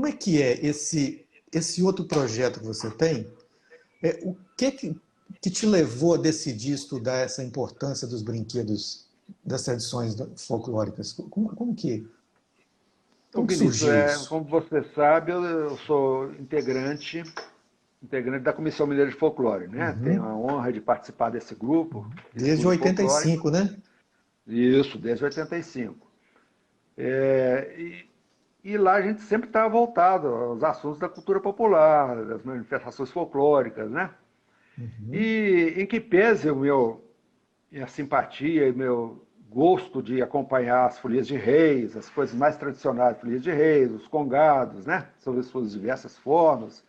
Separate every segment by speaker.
Speaker 1: como é que é esse outro projeto que você tem? O que te levou a decidir estudar essa importância dos brinquedos, das tradições folclóricas?
Speaker 2: Então,
Speaker 1: Como que
Speaker 2: Vinícius,
Speaker 1: surgiu isso?
Speaker 2: como você sabe, eu sou integrante da Comissão Mineira de Folclore, né? Tenho
Speaker 1: Uhum.
Speaker 2: a honra de participar desse grupo que
Speaker 1: Desde
Speaker 2: estuda o folclore.
Speaker 1: 85, né?
Speaker 2: Isso, desde 85. É, e lá a gente sempre estava voltado aos assuntos da cultura popular, das manifestações folclóricas, né?
Speaker 1: Uhum.
Speaker 2: E em que pese minha simpatia e meu gosto de acompanhar as folias de reis, as coisas mais tradicionais, folias de reis, os congados, né? Sobre as suas diversas formas,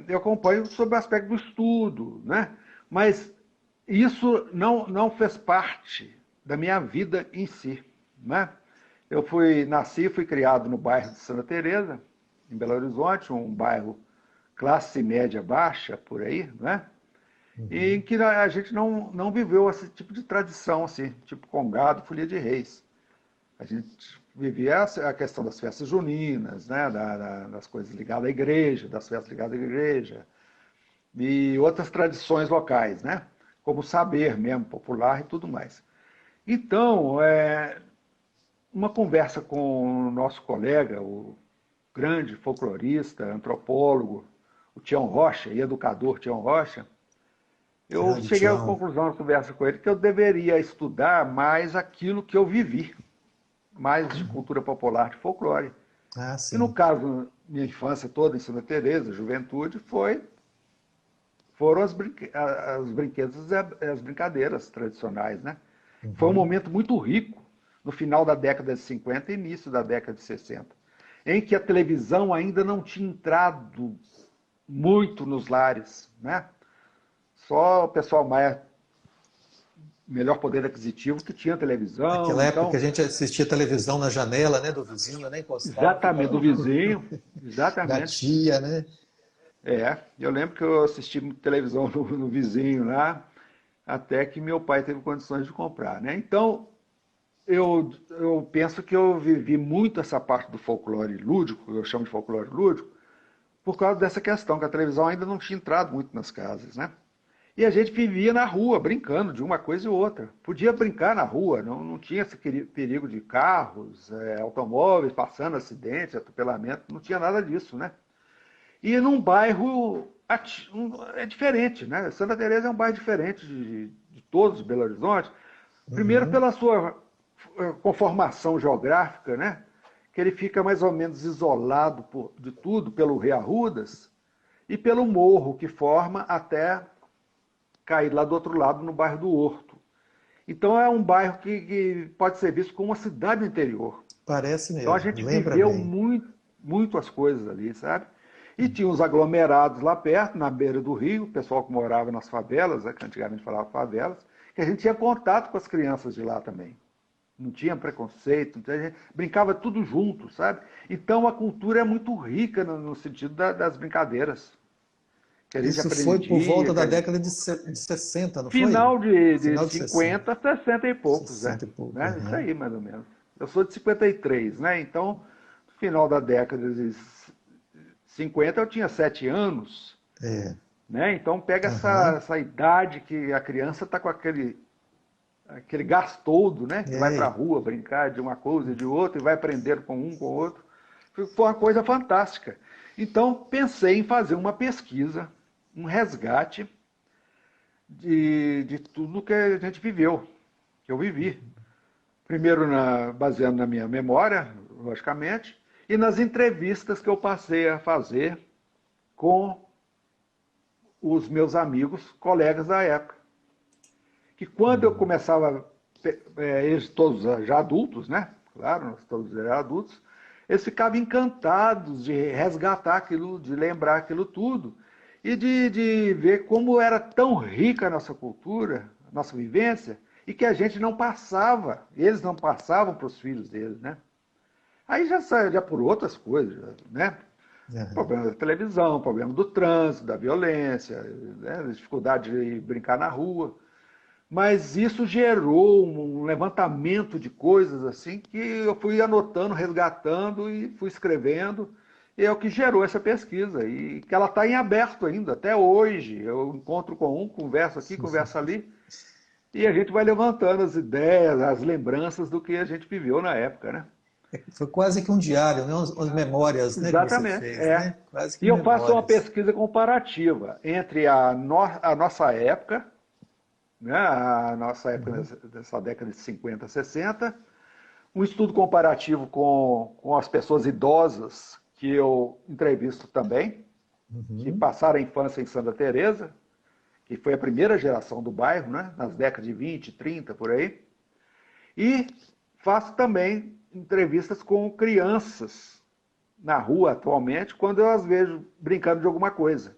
Speaker 2: eu acompanho sobre o aspecto do estudo, né? Mas isso não fez parte da minha vida em si, né? Nasci e fui criado no bairro de Santa Teresa, em Belo Horizonte, um bairro classe média baixa, por aí, né? E em
Speaker 1: Uhum.
Speaker 2: que a gente não viveu esse tipo de tradição, assim, tipo congado, folia de reis. A gente vivia a questão das festas juninas, né, das coisas ligadas à igreja, das festas ligadas à igreja, e outras tradições locais, né, como o saber mesmo, popular e tudo mais. Então, uma conversa com o nosso colega, o grande folclorista, antropólogo, o Tião Rocha, e educador Tião Rocha, eu
Speaker 1: Grande
Speaker 2: cheguei à
Speaker 1: Tião.
Speaker 2: conclusão na conversa com ele que eu deveria estudar mais aquilo que eu vivi, mais de cultura popular, de folclore.
Speaker 1: Ah,
Speaker 2: E no
Speaker 1: sim.
Speaker 2: caso, minha infância toda em Santa Teresa, juventude, foram os brinquedos e as brincadeiras tradicionais, né? Foi um
Speaker 1: Uhum.
Speaker 2: momento muito rico no final da década de 50 e início da década de 60, em que a televisão ainda não tinha entrado muito nos lares, né? Só o pessoal mais melhor poder aquisitivo que tinha televisão,
Speaker 1: Aquela época que a
Speaker 2: então,
Speaker 1: gente assistia televisão na janela, né, do vizinho, né, encostava,
Speaker 2: exatamente,
Speaker 1: ficava
Speaker 2: do vizinho,
Speaker 1: da
Speaker 2: exatamente.
Speaker 1: tia, né?
Speaker 2: Eu lembro que eu assisti televisão no vizinho lá, até que meu pai teve condições de comprar, né? Então, eu penso que eu vivi muito essa parte do folclore lúdico, eu chamo de folclore lúdico, por causa dessa questão, que a televisão ainda não tinha entrado muito nas casas, né? E a gente vivia na rua, brincando de uma coisa e outra. Podia brincar na rua, não tinha esse perigo de carros, automóveis passando, acidentes, atropelamento, não tinha nada disso, né? E num bairro é diferente, né? Santa Teresa é um bairro diferente de todos os Belo Horizonte. Primeiro
Speaker 1: Uhum.
Speaker 2: pela sua conformação geográfica, né? Que ele fica mais ou menos isolado de tudo pelo Rio Arrudas e pelo morro que forma até cair lá do outro lado no bairro do Horto. Então é um bairro que pode ser visto como uma cidade do interior.
Speaker 1: Parece
Speaker 2: Então a
Speaker 1: mesmo,
Speaker 2: gente
Speaker 1: lembra
Speaker 2: viveu
Speaker 1: bem.
Speaker 2: muito as coisas ali, sabe? E tinha uns aglomerados lá perto, na beira do rio, o pessoal que morava nas favelas, que antigamente falava favelas, que a gente tinha contato com as crianças de lá também. Não tinha preconceito, a gente brincava tudo junto, sabe? Então a cultura é muito rica no sentido das brincadeiras, que a gente
Speaker 1: Isso foi por
Speaker 2: aprendia,
Speaker 1: volta
Speaker 2: que
Speaker 1: da
Speaker 2: a gente...
Speaker 1: década de 60, não foi?
Speaker 2: Final de
Speaker 1: Final de 60,
Speaker 2: 50, 60 e poucos,
Speaker 1: 60 e pouco.
Speaker 2: né? Isso
Speaker 1: Uhum.
Speaker 2: aí, mais ou menos. Eu sou de 53, né? Então, no final da década de 50, eu tinha 7 anos,
Speaker 1: É.
Speaker 2: né? Então, pega
Speaker 1: Aham.
Speaker 2: essa idade que a criança está com aquele gás todo, né? Que vai para a
Speaker 1: É.
Speaker 2: rua brincar de uma coisa e de outra e vai aprender com um, com o outro. Foi uma coisa fantástica. Então, pensei em fazer uma pesquisa, um resgate de tudo que a gente viveu, que eu vivi. Primeiro baseando na minha memória, logicamente, e nas entrevistas que eu passei a fazer com os meus amigos, colegas da época. Que quando eu começava, eles todos já adultos, né? Claro, nós todos eram adultos, eles ficavam encantados de resgatar aquilo, de lembrar aquilo tudo e de ver como era tão rica a nossa cultura, a nossa vivência, e que a gente não passava, eles não passavam para os filhos deles, né? Aí já sai já por outras coisas, né?
Speaker 1: Aham.
Speaker 2: Problema da televisão, problema do trânsito, da violência, né? Dificuldade de brincar na rua. Mas isso gerou um levantamento de coisas assim que eu fui anotando, resgatando e fui escrevendo. E é o que gerou essa pesquisa. E que ela está em aberto ainda, até hoje. Eu encontro com um, converso aqui, converso ali. E a gente vai levantando as ideias, as lembranças do que a gente viveu na época, né?
Speaker 1: Foi quase que um diário, né? As memórias, né, que você
Speaker 2: Exatamente,
Speaker 1: fez,
Speaker 2: é.
Speaker 1: né? Quase que
Speaker 2: E eu faço uma
Speaker 1: memórias.
Speaker 2: pesquisa comparativa entre a nossa época, né, a nossa época
Speaker 1: Uhum,
Speaker 2: dessa década de 50, 60, um estudo comparativo com as pessoas idosas que eu entrevisto também, que
Speaker 1: uhum,
Speaker 2: passaram a infância em Santa Teresa, que foi a primeira geração do bairro, né, nas décadas de 20, 30, por aí. E faço também entrevistas com crianças na rua atualmente, quando eu as vejo brincando de alguma coisa.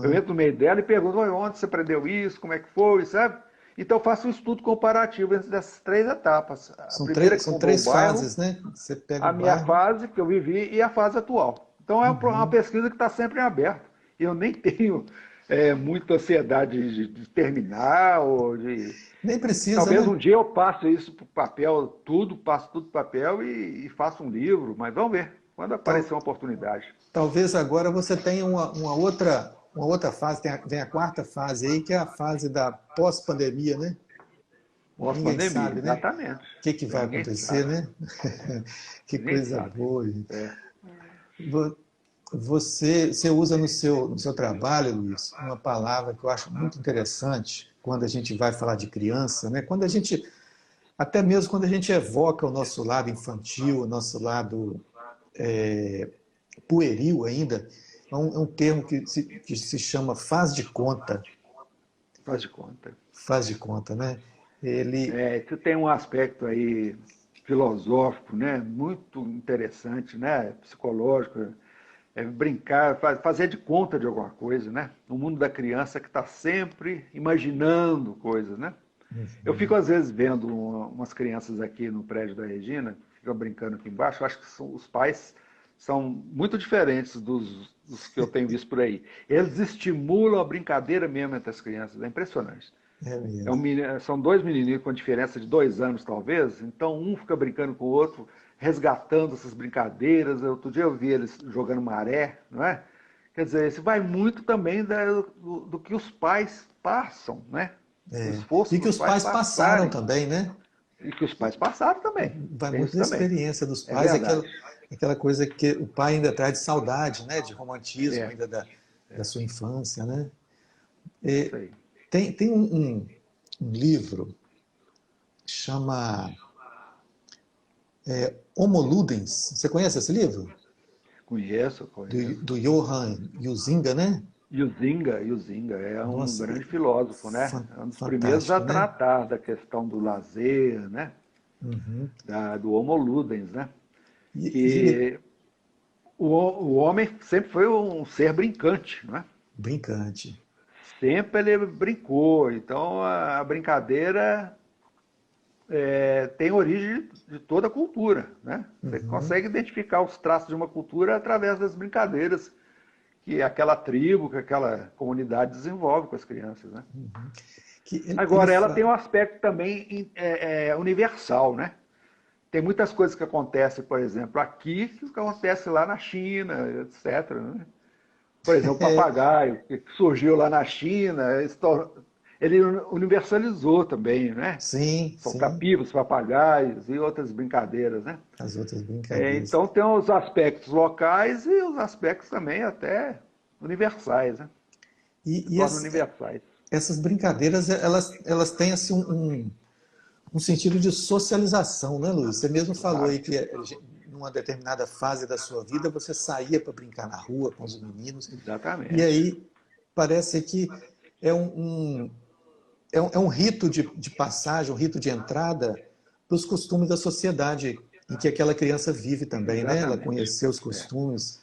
Speaker 2: Eu
Speaker 1: uhum.
Speaker 2: entro no meio dela e pergunto: onde você aprendeu isso, como é que foi, sabe? Então eu faço um estudo comparativo entre essas três etapas. A primeira que
Speaker 1: São
Speaker 2: fundou o
Speaker 1: três
Speaker 2: bairro,
Speaker 1: fases, né? Você pega o
Speaker 2: a minha
Speaker 1: bairro.
Speaker 2: fase que eu vivi e a fase atual. Então é uma
Speaker 1: Uhum.
Speaker 2: pesquisa que está sempre em aberto. E eu nem tenho muita ansiedade de terminar ou de...
Speaker 1: Nem precisa,
Speaker 2: Talvez
Speaker 1: né?
Speaker 2: um dia eu passe isso para o papel, passo tudo para o papel e faço um livro, mas vamos ver, quando aparecer
Speaker 1: Tal,
Speaker 2: uma oportunidade.
Speaker 1: talvez agora você tenha uma outra fase, vem a quarta fase aí, que é a fase da pós-pandemia, né? Ninguém
Speaker 2: Pós-pandemia,
Speaker 1: sabe, né?
Speaker 2: exatamente.
Speaker 1: O que que vai
Speaker 2: Ninguém
Speaker 1: acontecer,
Speaker 2: sabe.
Speaker 1: né? Que
Speaker 2: Ninguém
Speaker 1: coisa
Speaker 2: sabe.
Speaker 1: boa, gente.
Speaker 2: É.
Speaker 1: Você usa no seu trabalho, Luiz, uma palavra que eu acho muito interessante quando a gente vai falar de criança, né? Quando a gente, até mesmo quando a gente evoca o nosso lado infantil, o nosso lado pueril ainda, é um termo que se chama faz de conta.
Speaker 2: Faz de conta.
Speaker 1: Faz de conta, né? Ele,
Speaker 2: Isso tem um aspecto aí filosófico, né? Muito interessante, né? Psicológico. É brincar, fazer de conta de alguma coisa, né? O mundo da criança que está sempre imaginando coisas, né? Eu fico, às vezes, vendo umas crianças aqui no prédio da Regina, ficam brincando aqui embaixo. Eu acho que os pais são muito diferentes dos que eu tenho visto por aí. Eles estimulam a brincadeira mesmo entre as crianças. É impressionante.
Speaker 1: é mesmo.
Speaker 2: São dois menininhos com diferença de 2 anos, talvez. Então, um fica brincando com o outro, resgatando essas brincadeiras. Outro dia eu vi eles jogando maré, não é? Quer dizer, isso vai muito também do que os pais passam, né? O esforço
Speaker 1: E que
Speaker 2: dos
Speaker 1: os
Speaker 2: pais
Speaker 1: pais passaram
Speaker 2: passarem.
Speaker 1: também, né?
Speaker 2: E que os pais passaram também.
Speaker 1: Vai
Speaker 2: Tem
Speaker 1: muito
Speaker 2: isso
Speaker 1: da
Speaker 2: também.
Speaker 1: experiência dos
Speaker 2: É
Speaker 1: pais,
Speaker 2: verdade.
Speaker 1: aquela coisa que o pai ainda traz de saudade, né? De romantismo
Speaker 2: É,
Speaker 1: ainda da sua infância, né?
Speaker 2: isso
Speaker 1: E
Speaker 2: aí.
Speaker 1: tem um livro chama Homo Ludens. Você conhece esse livro?
Speaker 2: Conheço, conheço.
Speaker 1: Do Johann Huizinga, né?
Speaker 2: E o Zinga é um
Speaker 1: Nossa,
Speaker 2: grande filósofo, né? É um dos primeiros a
Speaker 1: fantástico, né?
Speaker 2: tratar da questão do lazer, né?
Speaker 1: Uhum.
Speaker 2: Do Homo Ludens, né?
Speaker 1: E ele
Speaker 2: Que o homem sempre foi um ser brincante, né?
Speaker 1: brincante.
Speaker 2: Sempre ele brincou. Então a brincadeira tem origem de toda a cultura, né? Você
Speaker 1: Uhum.
Speaker 2: consegue identificar os traços de uma cultura através das brincadeiras que aquela tribo, que aquela comunidade desenvolve com as crianças, né?
Speaker 1: Que ele
Speaker 2: Agora, ela tem um aspecto também universal, né? Tem muitas coisas que acontecem, por exemplo, aqui, que acontece lá na China, etc. Né? Por exemplo, o papagaio, que surgiu lá na China, ele universalizou também, né?
Speaker 1: sim,
Speaker 2: São
Speaker 1: sim,
Speaker 2: capivaros, papagaios e outras brincadeiras, né?
Speaker 1: as outras brincadeiras.
Speaker 2: Então tem os aspectos locais e os aspectos também até universais, né? Se
Speaker 1: E
Speaker 2: tornam universais.
Speaker 1: essas brincadeiras, elas têm assim, um sentido de socialização, né, Luiz? Você mesmo falou aí
Speaker 2: Exato.
Speaker 1: que numa determinada fase da sua vida você saía para brincar na rua com os meninos, e
Speaker 2: Exatamente.
Speaker 1: aí parece que é é um rito de passagem, um rito de entrada para os costumes da sociedade em que aquela criança vive também, né? Ela
Speaker 2: Exatamente.
Speaker 1: conheceu os
Speaker 2: É.
Speaker 1: costumes.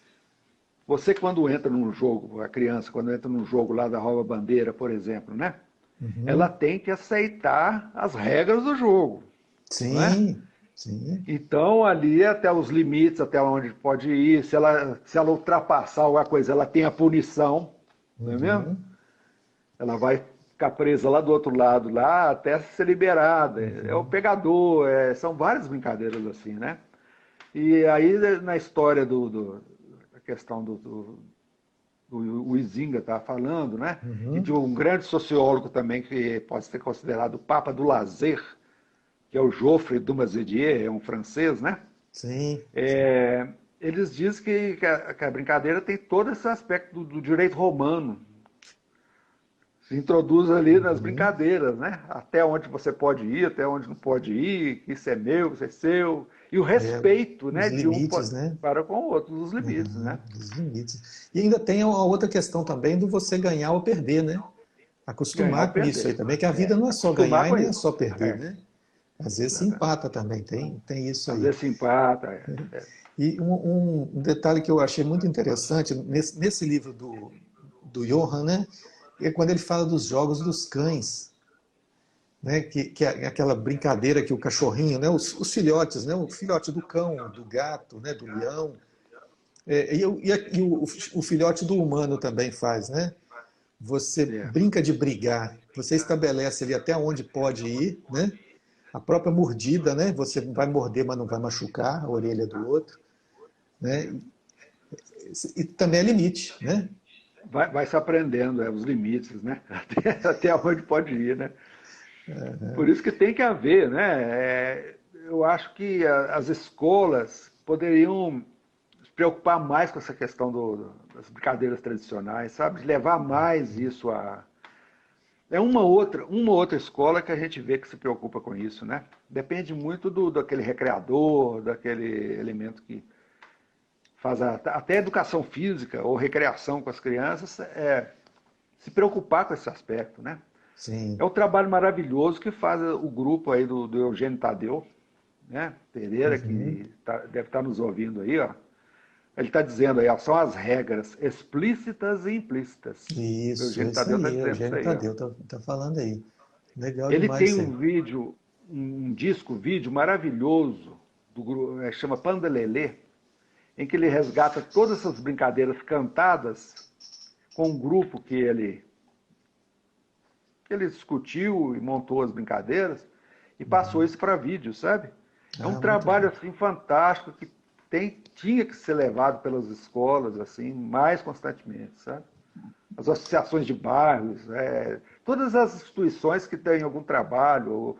Speaker 2: Você, quando entra num jogo, a criança, quando entra num jogo lá da Rouba Bandeira, por exemplo, né? Ela
Speaker 1: Uhum.
Speaker 2: tem que aceitar as regras do jogo, não é?
Speaker 1: Sim, sim.
Speaker 2: Então, ali, até os limites, até onde pode ir, se ela ultrapassar alguma coisa, ela tem a punição, não é mesmo?
Speaker 1: Uhum.
Speaker 2: Ela vai ficar presa lá do outro lado, lá, até ser liberada. É o pegador, são várias brincadeiras assim, né? E aí, na história da questão o Huizinga estava falando, né? E
Speaker 1: Uhum.
Speaker 2: de um grande sociólogo também, que pode ser considerado o Papa do Lazer, que é o Geoffroy Dumas-Didier, é um francês, né?
Speaker 1: Sim.
Speaker 2: Eles dizem que a brincadeira tem todo esse aspecto do direito romano. Se introduz ali nas
Speaker 1: Uhum.
Speaker 2: brincadeiras, né? Até onde você pode ir, até onde não pode ir, que isso é meu, isso é seu. E o
Speaker 1: É,
Speaker 2: respeito,
Speaker 1: os
Speaker 2: né, de um
Speaker 1: limites, né?
Speaker 2: para com o outro, os limites,
Speaker 1: Uhum.
Speaker 2: né?
Speaker 1: Os limites. E ainda tem a outra questão também do você ganhar ou perder, né?
Speaker 2: Ganhar ou
Speaker 1: Acostumar com isso aí
Speaker 2: perder.
Speaker 1: também, que a vida não é só
Speaker 2: Acostumar
Speaker 1: ganhar e
Speaker 2: com
Speaker 1: nem é
Speaker 2: isso.
Speaker 1: só perder,
Speaker 2: É,
Speaker 1: né? Às vezes se
Speaker 2: exatamente.
Speaker 1: empata também, tem isso
Speaker 2: Às
Speaker 1: aí.
Speaker 2: vezes se empata.
Speaker 1: E um detalhe que eu achei muito interessante nesse livro do Johann, né? É quando ele fala dos jogos dos cães, né? Que é aquela brincadeira que o cachorrinho, né? Os filhotes, né? O filhote do cão, do gato, né? Do leão, e o filhote do humano também faz, né? Você
Speaker 2: É,
Speaker 1: brinca de brigar, você estabelece ali até onde pode ir, né? A própria mordida, né? Você vai morder, mas não vai machucar a orelha do outro, né? E também é limite, né?
Speaker 2: vai se aprendendo os limites, né? Até onde pode ir, né? Por isso que tem que haver, né? Eu acho que as escolas poderiam se preocupar mais com essa questão das brincadeiras tradicionais, sabe? De levar mais isso a. É uma outra escola que a gente vê que se preocupa com isso, né? Depende muito daquele recreador, daquele elemento que faz até educação física ou recreação com as crianças, se preocupar com esse aspecto, né? É
Speaker 1: Sim.
Speaker 2: um trabalho maravilhoso que faz o grupo aí do Eugênio Tadeu, né? Pereira,
Speaker 1: Uhum.
Speaker 2: que deve estar nos ouvindo aí, ó. Ele está dizendo aí, ó, são as regras explícitas e implícitas. O
Speaker 1: Isso, é
Speaker 2: Eugênio
Speaker 1: isso
Speaker 2: Tadeu está
Speaker 1: aí,
Speaker 2: dizendo isso
Speaker 1: Eugênio
Speaker 2: aí, ó.
Speaker 1: Tadeu tá falando aí. Legal
Speaker 2: Ele
Speaker 1: demais
Speaker 2: tem
Speaker 1: isso
Speaker 2: um
Speaker 1: aí.
Speaker 2: vídeo, um disco vídeo maravilhoso, chama Pandelelê, em que ele resgata todas essas brincadeiras cantadas com um grupo que ele discutiu e montou as brincadeiras e passou isso para vídeo, sabe? É um
Speaker 1: Ah, muito
Speaker 2: trabalho
Speaker 1: bom.
Speaker 2: assim fantástico que tinha que ser levado pelas escolas assim mais constantemente, sabe? As associações de bairros, todas as instituições que têm algum trabalho,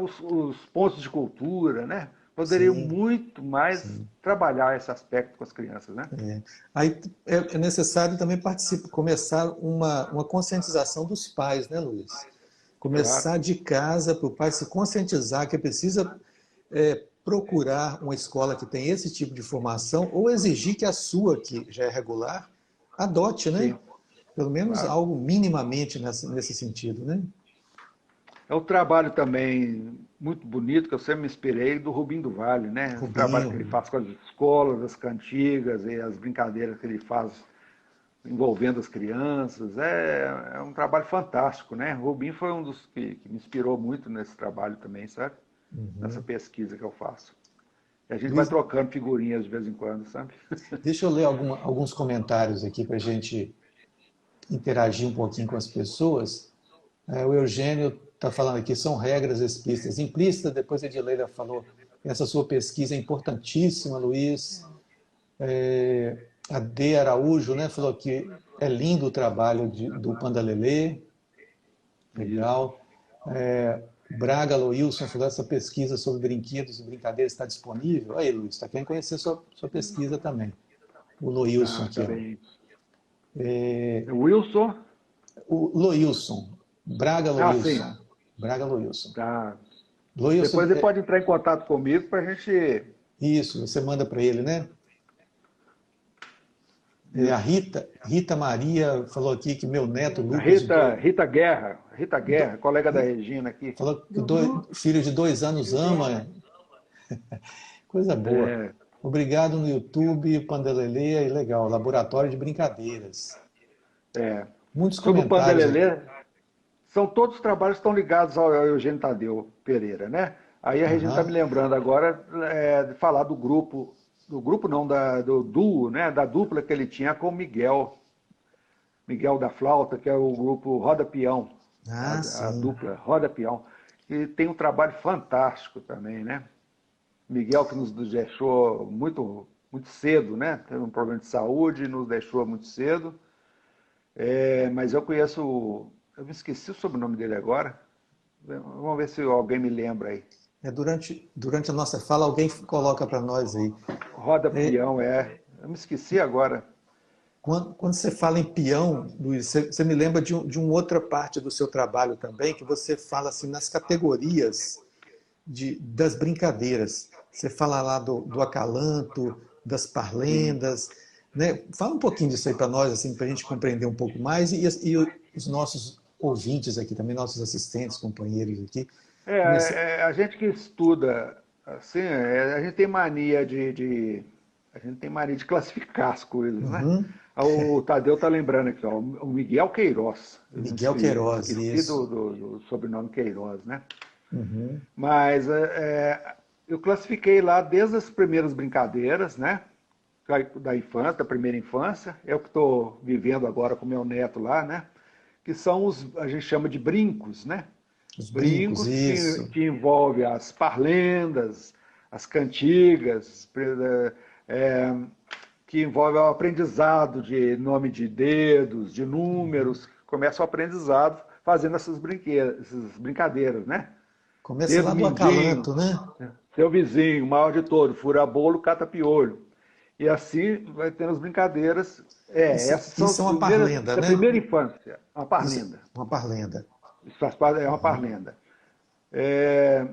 Speaker 2: os pontos de cultura, né? Poderiam
Speaker 1: Sim,
Speaker 2: muito mais
Speaker 1: sim.
Speaker 2: trabalhar esse aspecto com as crianças, né?
Speaker 1: Aí é necessário também começar uma conscientização dos pais, né, Luiz?
Speaker 2: Claro.
Speaker 1: Começar de casa para o pai se conscientizar que precisa procurar uma escola que tem esse tipo de formação ou exigir que a sua, que já é regular, adote, né?
Speaker 2: Sim,
Speaker 1: Pelo menos
Speaker 2: claro.
Speaker 1: algo minimamente nesse sentido, né?
Speaker 2: É um trabalho também muito bonito, que eu sempre me inspirei, do Rubim do Vale, né? Esse trabalho
Speaker 1: Rubinho,
Speaker 2: que ele faz com as escolas, as cantigas e as brincadeiras que ele faz envolvendo as crianças. É um trabalho fantástico, né? O Rubim foi um dos que me inspirou muito nesse trabalho também, sabe? Nessa pesquisa que eu faço. E a gente vai
Speaker 1: Luiz,
Speaker 2: trocando figurinhas de vez em quando, sabe?
Speaker 1: deixa eu ler alguns comentários aqui para a gente interagir um pouquinho com as pessoas. O Eugênio está falando aqui, são regras explícitas. Implícitas, depois a Edileira falou, essa sua pesquisa é importantíssima, Luiz. A D. Araújo, né, falou que é lindo o trabalho do Pandalelê,
Speaker 2: Isso.
Speaker 1: legal. Braga Loilson falou, essa pesquisa sobre brinquedos e brincadeiras está disponível. Aí, Luiz, está querendo conhecer sua pesquisa também. O Loilson
Speaker 2: Ah,
Speaker 1: aqui,
Speaker 2: tá
Speaker 1: ó.
Speaker 2: bem. Wilson?
Speaker 1: O Loilson, Braga
Speaker 2: Ah, sim.
Speaker 1: Loilson. Braga Loilson.
Speaker 2: Tá.
Speaker 1: Loilson,
Speaker 2: Depois ele pode entrar em contato comigo para a gente.
Speaker 1: isso, você manda para ele, né? A
Speaker 2: Isso.
Speaker 1: Rita Maria falou aqui que meu neto
Speaker 2: A
Speaker 1: Lucas,
Speaker 2: Rita Guerra, colega da Regina aqui.
Speaker 1: falou que o filho de 2 anos ama. Coisa boa.
Speaker 2: É,
Speaker 1: Obrigado no YouTube, Pandelelê, e legal, Laboratório de Brincadeiras.
Speaker 2: é.
Speaker 1: Muitos
Speaker 2: Sobre o
Speaker 1: comentários
Speaker 2: Pandelelê,
Speaker 1: aqui.
Speaker 2: são todos os trabalhos que estão ligados ao Eugênio Tadeu Pereira, né? Aí a Regina está me
Speaker 1: Aham.
Speaker 2: lembrando agora de falar do grupo não, do duo, né? Da dupla que ele tinha com o Miguel da Flauta, que é o grupo Roda Peão.
Speaker 1: Ah,
Speaker 2: a
Speaker 1: sim.
Speaker 2: dupla Roda Peão, que tem um trabalho fantástico também, né? Miguel, que nos deixou muito cedo, né? Teve um problema de saúde e nos deixou muito cedo. Mas eu conheço, eu me esqueci o sobrenome dele agora. Vamos ver se alguém me lembra aí.
Speaker 1: Durante a nossa fala, alguém coloca para nós aí.
Speaker 2: Roda Peão, é. Eu me esqueci agora.
Speaker 1: Quando você fala em peão, Luiz, você me lembra de uma outra parte do seu trabalho também, que você fala assim nas categorias das brincadeiras. Você fala lá do acalanto, das
Speaker 2: Sim.
Speaker 1: parlendas, né? Fala um pouquinho disso aí para nós, assim, para a gente compreender um pouco mais, e os nossos ouvintes aqui também, nossos assistentes, companheiros aqui.
Speaker 2: A gente que estuda, assim, a gente tem mania a gente tem mania de classificar as coisas, né?
Speaker 1: Uhum.
Speaker 2: O Tadeu está lembrando aqui, ó, o Miguel Queiroz. Eu
Speaker 1: Miguel Queiroz,
Speaker 2: esqueci
Speaker 1: isso.
Speaker 2: do sobrenome Queiroz, né?
Speaker 1: Uhum.
Speaker 2: Mas eu classifiquei lá desde as primeiras brincadeiras, né? Da infância, da primeira infância. É o que estou vivendo agora com meu neto lá, né? Que são a gente chama de brincos, né?
Speaker 1: Os brincos,
Speaker 2: Brincos
Speaker 1: isso.
Speaker 2: que envolve as parlendas, as cantigas, é, que envolve o aprendizado de nome de dedos, de números. Começa o aprendizado fazendo essas brincadeiras, né?
Speaker 1: Começa
Speaker 2: Dedo
Speaker 1: lá do
Speaker 2: mindinho,
Speaker 1: acalanto, né?
Speaker 2: seu vizinho, o maior de todos, fura bolo, cata piolho. E assim vai tendo as brincadeiras. Essas são
Speaker 1: Isso
Speaker 2: as
Speaker 1: é uma
Speaker 2: primeiras,
Speaker 1: parlenda,
Speaker 2: da
Speaker 1: né?
Speaker 2: primeira infância, uma
Speaker 1: Isso é
Speaker 2: parlenda.
Speaker 1: uma parlenda.
Speaker 2: Isso faz parte, é uma parlenda. É,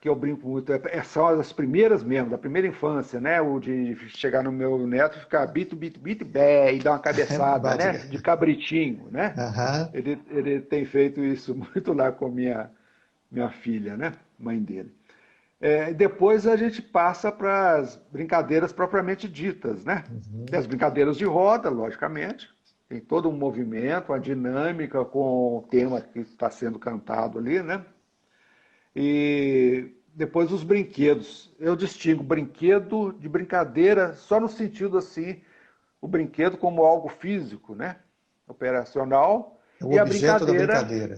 Speaker 2: que eu brinco muito, são as primeiras mesmo, da primeira infância, né? O de chegar no meu neto e ficar bito, bito, bito, bé, e dar uma cabeçada, né? De cabritinho, né?
Speaker 1: Aham.
Speaker 2: Ele tem feito isso muito lá com minha filha, né? Mãe dele. Depois a gente passa para as brincadeiras propriamente ditas, né? Tem as brincadeiras de roda, logicamente, tem todo um movimento, uma dinâmica com o tema que está sendo cantado ali, né? E depois os brinquedos. Eu distingo brinquedo de brincadeira só no sentido assim, o brinquedo como algo físico, né? Operacional,
Speaker 1: É o
Speaker 2: e a
Speaker 1: objeto da
Speaker 2: brincadeira,
Speaker 1: brincadeira.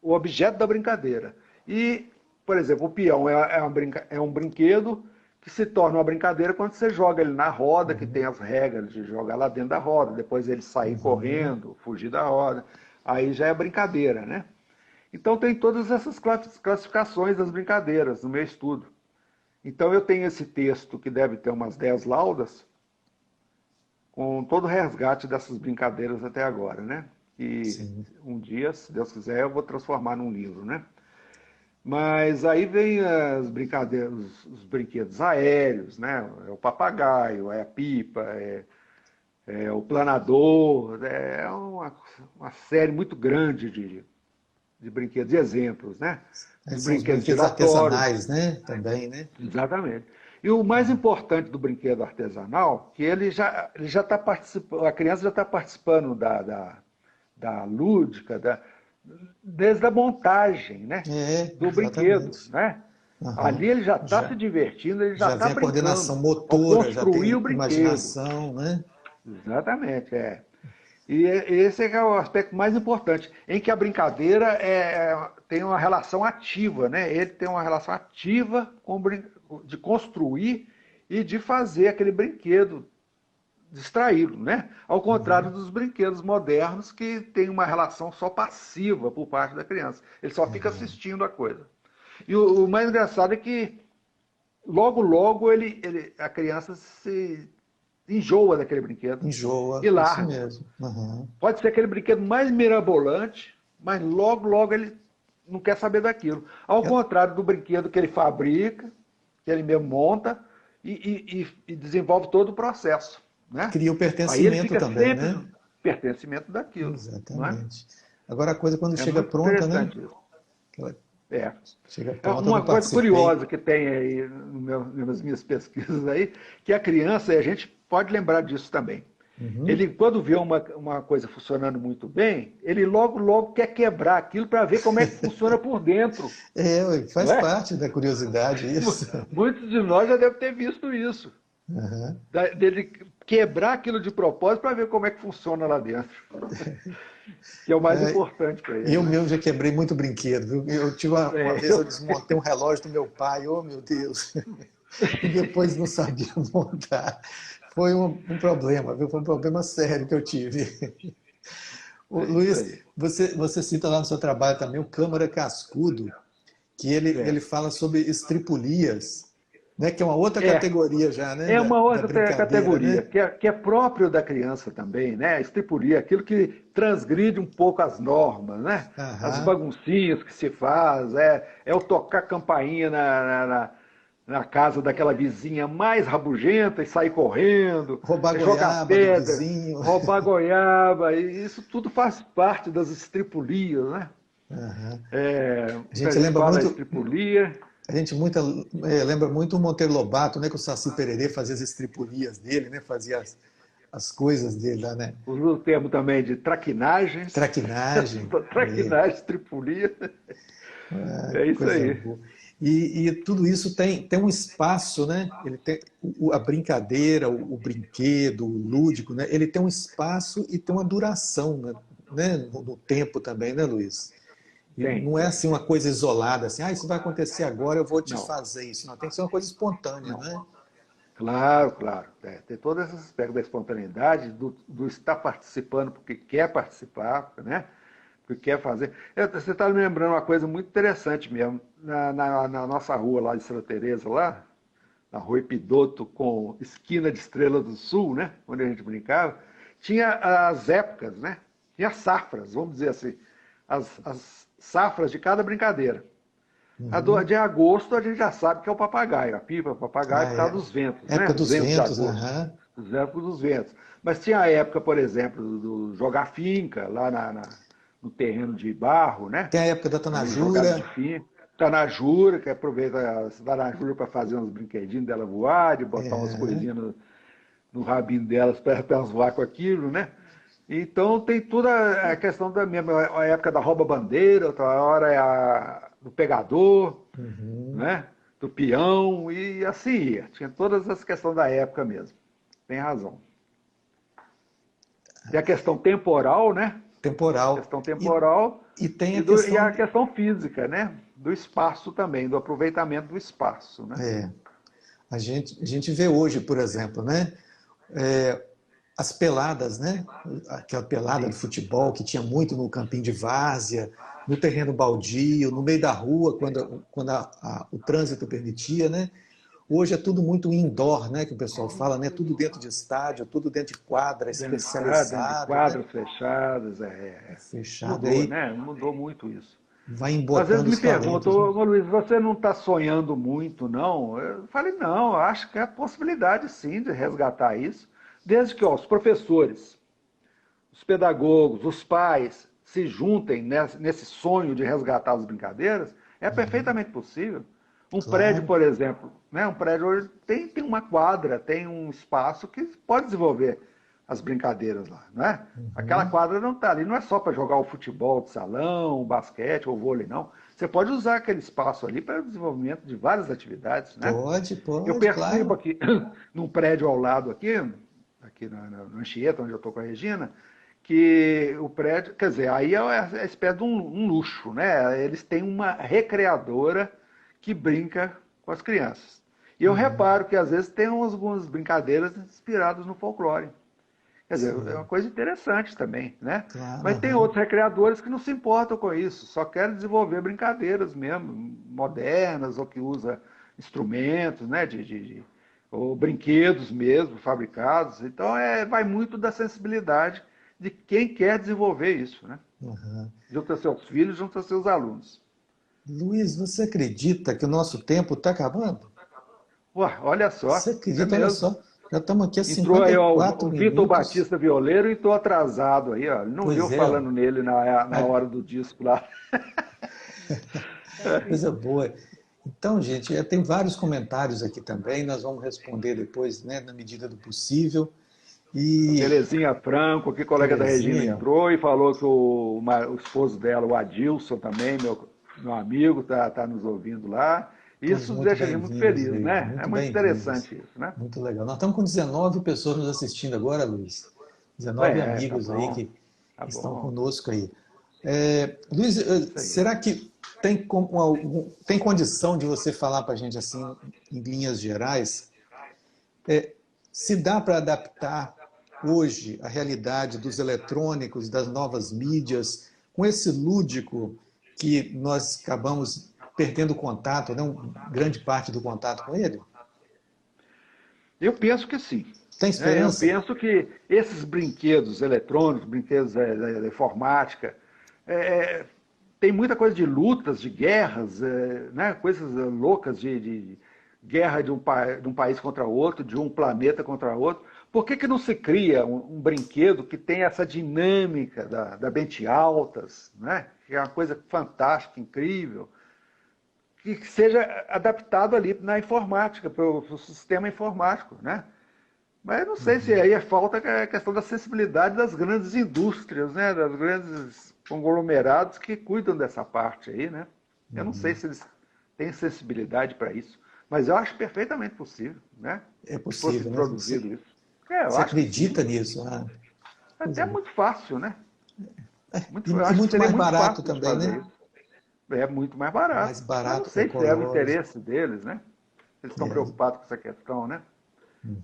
Speaker 2: o objeto da brincadeira. E, por exemplo, o peão é um brinquedo que se torna uma brincadeira quando você joga ele na roda, que tem as regras de jogar lá dentro da roda, depois ele sair
Speaker 1: Uhum.
Speaker 2: correndo, fugir da roda. Aí já é brincadeira, né? Então tem todas essas classificações das brincadeiras no meu estudo. Então eu tenho esse texto que deve ter umas 10 laudas, com todo o resgate dessas brincadeiras até agora, né? E
Speaker 1: Sim.
Speaker 2: um dia, se Deus quiser, eu vou transformar num livro, né? Mas aí vem as brincadeiras, os brinquedos aéreos, né? É o papagaio, é a pipa, é o planador, é uma série muito grande de brinquedos e exemplos, né? Os
Speaker 1: Esses são os
Speaker 2: brinquedos
Speaker 1: brinquedos
Speaker 2: giratórios,
Speaker 1: artesanais, né? Também, né?
Speaker 2: exatamente. E o mais importante do brinquedo artesanal, que ele já está participando, a criança já está participando da lúdica, desde a montagem, né? Do brinquedo,
Speaker 1: Exatamente.
Speaker 2: né?
Speaker 1: Aham.
Speaker 2: Ali ele já está se
Speaker 1: Já,
Speaker 2: divertindo, ele já
Speaker 1: já
Speaker 2: está
Speaker 1: vem a coordenação
Speaker 2: brincando ao
Speaker 1: motora, já
Speaker 2: construir o
Speaker 1: tem
Speaker 2: brinquedo.
Speaker 1: imaginação, né?
Speaker 2: Exatamente, é. E esse é o aspecto mais importante, em que a brincadeira tem uma relação ativa, né? Ele tem uma relação ativa de construir e de fazer aquele brinquedo distraí-lo, né? Ao contrário dos brinquedos modernos que tem uma relação só passiva por parte da criança. Ele só fica assistindo a coisa. E o mais engraçado é que logo, logo a criança se enjoa daquele brinquedo e
Speaker 1: Enjoa, isso
Speaker 2: larga.
Speaker 1: mesmo. Aham.
Speaker 2: Pode ser aquele brinquedo mais mirabolante, mas logo, logo ele não quer saber daquilo. Ao
Speaker 1: É-
Speaker 2: contrário do brinquedo que ele fabrica, que ele mesmo monta e desenvolve todo o processo. Né?
Speaker 1: Cria o
Speaker 2: Aí ele
Speaker 1: pertencimento
Speaker 2: fica
Speaker 1: também,
Speaker 2: sempre
Speaker 1: né?
Speaker 2: no pertencimento daquilo. Não é?
Speaker 1: Exatamente. Agora a coisa quando
Speaker 2: É
Speaker 1: chega
Speaker 2: muito
Speaker 1: pronta, né?
Speaker 2: interessante isso.
Speaker 1: Ela
Speaker 2: É.
Speaker 1: chega pronta, eu
Speaker 2: Uma
Speaker 1: não
Speaker 2: coisa
Speaker 1: participei.
Speaker 2: curiosa que tem aí nas minhas pesquisas aí, que a criança, e a gente pode lembrar disso também.
Speaker 1: Uhum.
Speaker 2: Ele, quando vê uma coisa funcionando muito bem, ele logo, logo quer quebrar aquilo para ver como é que funciona por dentro.
Speaker 1: É, ué,
Speaker 2: Não
Speaker 1: faz
Speaker 2: é?
Speaker 1: parte da curiosidade isso.
Speaker 2: Muitos de nós já devem ter visto isso.
Speaker 1: Aham.
Speaker 2: Dele quebrar aquilo de propósito para ver como é que funciona lá dentro. Que é o mais importante para ele.
Speaker 1: Eu
Speaker 2: Né?
Speaker 1: mesmo já quebrei muito brinquedo, viu? Eu tive uma vez eu
Speaker 2: Eu...
Speaker 1: desmontei um relógio do meu pai, oh meu Deus, e depois não sabia montar. Foi um problema, viu? Foi um problema sério que eu tive. Ô,
Speaker 2: É isso
Speaker 1: Luiz,
Speaker 2: aí.
Speaker 1: você cita lá no seu trabalho também o Câmara Cascudo, que ele
Speaker 2: É.
Speaker 1: fala sobre estripulias, né? Que é uma outra
Speaker 2: É,
Speaker 1: categoria já, né?
Speaker 2: é
Speaker 1: Da,
Speaker 2: uma
Speaker 1: da
Speaker 2: outra
Speaker 1: brincadeira,
Speaker 2: categoria,
Speaker 1: né?
Speaker 2: que é próprio da criança também, né? A estripulia, aquilo que transgride um pouco as normas, né? As
Speaker 1: Aham.
Speaker 2: baguncinhas que se faz, é o tocar campainha na casa daquela vizinha mais rabugenta e sair correndo,
Speaker 1: Roubar
Speaker 2: é jogar
Speaker 1: goiaba do
Speaker 2: pedra,
Speaker 1: vizinho.
Speaker 2: roubar goiaba, e isso tudo faz parte das estripulias, né?
Speaker 1: Aham. A
Speaker 2: Muita
Speaker 1: gente
Speaker 2: gente
Speaker 1: lembra
Speaker 2: fala
Speaker 1: muito,
Speaker 2: estripulia.
Speaker 1: lembra muito o Monteiro Lobato, né? Que o Saci Pererê fazia as estripulias dele, né? Fazia as coisas dele lá, né?
Speaker 2: Usa o termo também de traquinagens.
Speaker 1: Traquinagem.
Speaker 2: Traquinagem, estripulia. É
Speaker 1: Que
Speaker 2: isso
Speaker 1: coisa
Speaker 2: aí.
Speaker 1: boa. E tudo isso tem um espaço, né? Ele tem a brincadeira, o brinquedo, o lúdico, né? Ele tem um espaço e tem uma duração, né? No tempo também, né, Luiz? E não é assim uma
Speaker 2: Tem.
Speaker 1: coisa isolada, assim, isso vai acontecer agora, eu vou te
Speaker 2: Não,
Speaker 1: fazer isso. Não, tem que ser uma coisa espontânea,
Speaker 2: não.
Speaker 1: né?
Speaker 2: Claro, claro. Tem todo esse aspecto da espontaneidade, do estar participando porque quer participar, né? Porque quer fazer. Você está me lembrando uma coisa muito interessante mesmo. Na nossa rua lá de Santa Teresa, lá, na Rua Epidoto, com esquina de Estrela do Sul, né? Onde a gente brincava, tinha as épocas, né? Tinha safras, vamos dizer assim. As safras de cada brincadeira. De agosto a gente já sabe que é o papagaio, a pipa, o papagaio
Speaker 1: Ah,
Speaker 2: por causa
Speaker 1: é.
Speaker 2: dos ventos, né?
Speaker 1: Época
Speaker 2: Os
Speaker 1: dos
Speaker 2: ventos de
Speaker 1: ventos,
Speaker 2: agosto,
Speaker 1: aham.
Speaker 2: os ventos dos ventos. Mas tinha a época, por exemplo, do jogar finca, lá no terreno de barro, né?
Speaker 1: Tem a época da
Speaker 2: Ali jogada de
Speaker 1: Tanajura.
Speaker 2: finca. Tanajura, que aproveita a Tanajura para fazer uns brinquedinhos dela voar, de botar umas
Speaker 1: É.
Speaker 2: coisinhas no rabinho delas para elas voar com aquilo, né? Então tem toda a questão da mesma, a época da rouba-bandeira, outra hora é a do pegador,
Speaker 1: Uhum.
Speaker 2: né? Do peão, e assim ia. Tinha todas as questões da época mesmo. Tem razão. Tem a questão temporal, né?
Speaker 1: Temporal.
Speaker 2: Questão
Speaker 1: E,
Speaker 2: temporal
Speaker 1: e tem a
Speaker 2: e
Speaker 1: questão.
Speaker 2: a questão física, né? Do espaço também, do aproveitamento do espaço, né?
Speaker 1: É, a gente vê hoje, por exemplo, né? É, as peladas, né? Aquela pelada do
Speaker 2: Sim.
Speaker 1: futebol que tinha muito no campinho de várzea, no terreno baldio, no meio da rua, quando o trânsito permitia, né? Hoje é tudo muito indoor, né? Que o pessoal fala, né? Tudo dentro de estádio, tudo dentro de quadra
Speaker 2: Dentro de
Speaker 1: especializado, né?
Speaker 2: quadras fechadas,
Speaker 1: Fechado.
Speaker 2: Mudou,
Speaker 1: Aí
Speaker 2: né? Mudou muito isso.
Speaker 1: vai
Speaker 2: Às vezes
Speaker 1: embotando
Speaker 2: me
Speaker 1: os
Speaker 2: perguntam,
Speaker 1: talentos, né?
Speaker 2: ô Luiz, você não está sonhando muito, não? Eu falei, não, eu acho que é possibilidade sim de resgatar isso, desde que os professores, os pedagogos, os pais se juntem nesse sonho de resgatar as brincadeiras, é perfeitamente possível. Um prédio,
Speaker 1: Claro.
Speaker 2: por exemplo, né? Um prédio hoje tem uma quadra, tem um espaço que pode desenvolver as brincadeiras lá, né? Aquela
Speaker 1: Uhum.
Speaker 2: quadra não está ali, não é só para jogar o futebol de salão, o basquete ou o vôlei, não. Você pode usar aquele espaço ali para o desenvolvimento de várias atividades, né? Eu
Speaker 1: Pode,
Speaker 2: percebo
Speaker 1: claro.
Speaker 2: aqui, num prédio ao lado aqui na Anchieta, onde eu estou com a Regina, que o prédio, quer dizer, aí é a espécie de um luxo, né? Eles têm uma recreadora que brinca com as crianças. E eu
Speaker 1: Uhum.
Speaker 2: reparo que às vezes tem algumas brincadeiras inspiradas no folclore. Quer dizer, é uma
Speaker 1: Sim,
Speaker 2: coisa interessante também, né?
Speaker 1: claro.
Speaker 2: Mas tem
Speaker 1: Aham.
Speaker 2: outros recreadores que não se importam com isso, só querem desenvolver brincadeiras mesmo, modernas, ou que usa instrumentos, né? Ou brinquedos mesmo, fabricados. Então, vai muito da sensibilidade de quem quer desenvolver isso, né?
Speaker 1: Aham.
Speaker 2: Junto a seus filhos, junto a seus alunos.
Speaker 1: Luiz, você acredita que o nosso tempo está acabando?
Speaker 2: Ué, olha
Speaker 1: Você
Speaker 2: só, é
Speaker 1: acredita? Olha
Speaker 2: mesmo.
Speaker 1: só. Já estamos aqui a
Speaker 2: Entrou aí ó,
Speaker 1: 54
Speaker 2: o Vitor
Speaker 1: minutos.
Speaker 2: Batista Violeiro e estou atrasado aí, ó. Ele não viu
Speaker 1: Pois é, ó.
Speaker 2: falando nele na
Speaker 1: Ah,
Speaker 2: hora do disco lá.
Speaker 1: coisa boa. Então, gente, tem vários comentários aqui também. Nós vamos responder depois, né, na medida do possível.
Speaker 2: A
Speaker 1: E
Speaker 2: Terezinha Franco, que colega da Regina,
Speaker 1: Terezinha,
Speaker 2: entrou e falou que o esposo dela, o Adilson também, meu amigo, tá nos ouvindo lá.
Speaker 1: Todos
Speaker 2: Isso
Speaker 1: muito
Speaker 2: deixa a gente muito feliz,
Speaker 1: bem-vindos,
Speaker 2: né? É
Speaker 1: muito
Speaker 2: muito
Speaker 1: bem-vindos.
Speaker 2: interessante isso, né?
Speaker 1: Muito legal. Nós estamos com 19 pessoas nos assistindo agora, Luiz. 19
Speaker 2: Tá
Speaker 1: amigos aí
Speaker 2: bom,
Speaker 1: que
Speaker 2: tá
Speaker 1: estão
Speaker 2: bom.
Speaker 1: conosco aí. Luiz,
Speaker 2: Isso aí.
Speaker 1: será que tem condição de você falar para a gente assim, em linhas gerais, se dá para adaptar hoje a realidade dos eletrônicos, das novas mídias, com esse lúdico que nós acabamos perdendo contato, né? Grande parte do contato com ele?
Speaker 2: Eu penso que sim.
Speaker 1: Tem
Speaker 2: Eu
Speaker 1: esperança?
Speaker 2: penso que esses brinquedos eletrônicos, brinquedos da informática, é, tem muita coisa de lutas, de guerras, né? Coisas loucas de guerra de um país contra outro, de um planeta contra outro. Por que não se cria um brinquedo que tem essa dinâmica da Bente Altas, né? Que é uma coisa fantástica, incrível, que seja adaptado ali na informática, para o sistema informático, né? Mas eu não sei se aí falta a questão da sensibilidade das grandes indústrias, né? Das grandes conglomerados que cuidam dessa parte aí, né? Eu não sei se eles têm sensibilidade para isso, mas eu acho perfeitamente possível, né?
Speaker 1: É
Speaker 2: Que fosse
Speaker 1: possível, né?
Speaker 2: produzido isso. Eu
Speaker 1: Você
Speaker 2: acho que sim.
Speaker 1: acredita nisso? Ah,
Speaker 2: É
Speaker 1: pois
Speaker 2: até
Speaker 1: é.
Speaker 2: muito fácil, né? Eu
Speaker 1: E
Speaker 2: acho que
Speaker 1: muito
Speaker 2: seria
Speaker 1: mais
Speaker 2: muito
Speaker 1: barato
Speaker 2: fácil de
Speaker 1: também,
Speaker 2: fazer
Speaker 1: né?
Speaker 2: isso. É muito mais barato.
Speaker 1: Mais
Speaker 2: Mas não
Speaker 1: barato para
Speaker 2: sei se é o
Speaker 1: ecológico.
Speaker 2: interesse deles, né? Eles estão
Speaker 1: É.
Speaker 2: preocupados com essa questão, né?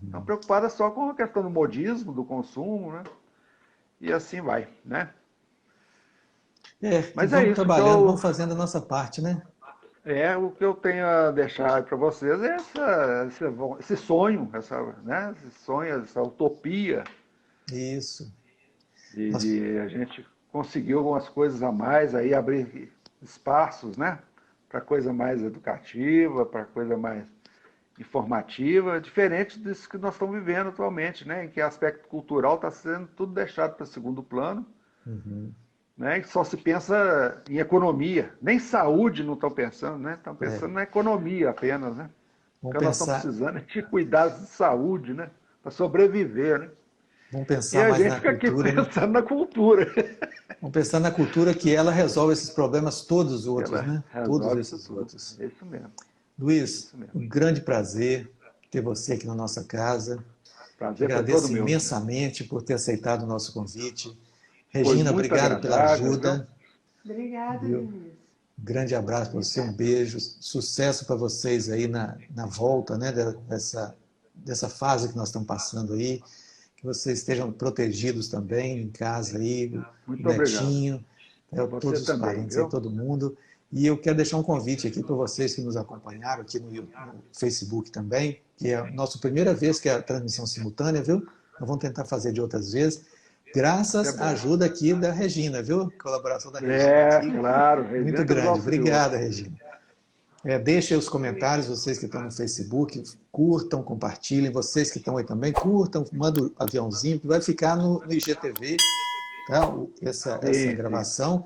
Speaker 2: Estão
Speaker 1: Uhum.
Speaker 2: preocupados só com a questão do modismo, do consumo, né? E assim vai, né?
Speaker 1: E
Speaker 2: Mas é
Speaker 1: vamos
Speaker 2: isso
Speaker 1: trabalhando, vamos fazendo a nossa parte, né?
Speaker 2: o que eu tenho a deixar para vocês é esse sonho, né? Esse sonho, essa utopia
Speaker 1: Isso. Nós,
Speaker 2: de a gente conseguir algumas coisas a mais, aí abrir espaços, né? Para coisa mais educativa, para coisa mais informativa, diferente disso que nós estamos vivendo atualmente, né? Em que o aspecto cultural está sendo tudo deixado para segundo plano,
Speaker 1: uhum.
Speaker 2: né? E só se pensa em economia. Nem saúde não estão pensando, né? Estão
Speaker 1: É,
Speaker 2: pensando na economia apenas, né? O
Speaker 1: vamos
Speaker 2: que nós estamos
Speaker 1: pensar,
Speaker 2: precisando é de cuidados de saúde, né? Para sobreviver, né?
Speaker 1: vamos
Speaker 2: E
Speaker 1: pensar
Speaker 2: a
Speaker 1: mais
Speaker 2: gente
Speaker 1: na
Speaker 2: fica aqui
Speaker 1: cultura, né?
Speaker 2: pensando na cultura.
Speaker 1: Vamos pensar na cultura que ela resolve esses problemas todos os outros,
Speaker 2: Ela
Speaker 1: né? Todos
Speaker 2: resolve isso
Speaker 1: esses
Speaker 2: tudo.
Speaker 1: outros.
Speaker 2: É isso mesmo. É
Speaker 1: Luiz,
Speaker 2: isso mesmo.
Speaker 1: um grande prazer ter você aqui na nossa casa. Te
Speaker 2: Prazer foi todo
Speaker 1: agradeço
Speaker 2: meu.
Speaker 1: imensamente por ter aceitado o nosso convite.
Speaker 2: Foi
Speaker 1: Regina,
Speaker 2: muito
Speaker 1: obrigado pela
Speaker 2: agradável, viu?
Speaker 1: ajuda.
Speaker 3: Obrigada,
Speaker 1: Viu?
Speaker 3: Luiz.
Speaker 1: Um grande abraço para você, um beijo, sucesso para vocês aí na volta, né, dessa fase que nós estamos passando aí, que vocês estejam protegidos também em casa aí, o
Speaker 2: Muito obrigado.
Speaker 1: netinho,
Speaker 2: Você
Speaker 1: todos os
Speaker 2: também,
Speaker 1: parentes aí,
Speaker 2: viu?
Speaker 1: todo mundo. E eu quero deixar um convite aqui para vocês que nos acompanharam aqui no Facebook também, que é a nossa primeira vez que é a transmissão simultânea, viu? Nós vamos tentar fazer de outras vezes,
Speaker 2: Isso é
Speaker 1: graças à
Speaker 2: bom.
Speaker 1: ajuda aqui da Regina, viu? Colaboração da Regina aqui,
Speaker 2: Claro,
Speaker 1: muito
Speaker 2: Regina que nos
Speaker 1: grande.
Speaker 2: auxiliou.
Speaker 1: Obrigada, Regina. Deixem os comentários, vocês que estão no Facebook, curtam, compartilhem. Vocês que estão aí também, curtam, mandem o aviãozinho, que vai ficar no IGTV, tá? Essa
Speaker 2: Sim, sim.
Speaker 1: gravação.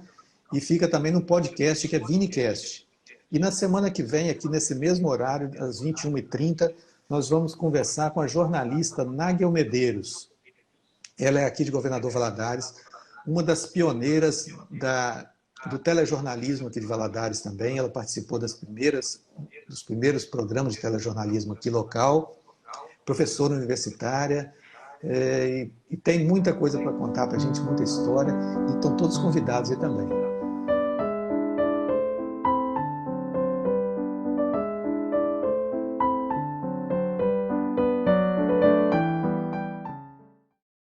Speaker 1: E fica também no podcast, que é Vinicast. E na semana que vem, aqui nesse mesmo horário, às 21h30, nós vamos conversar com a jornalista Náguia Medeiros. Ela é aqui de Governador Valadares, uma das pioneiras do telejornalismo aqui de Valadares também. Ela participou dos primeiros programas de telejornalismo aqui local, professora universitária, e tem muita coisa para contar para a gente, muita história, e estão todos convidados aí também.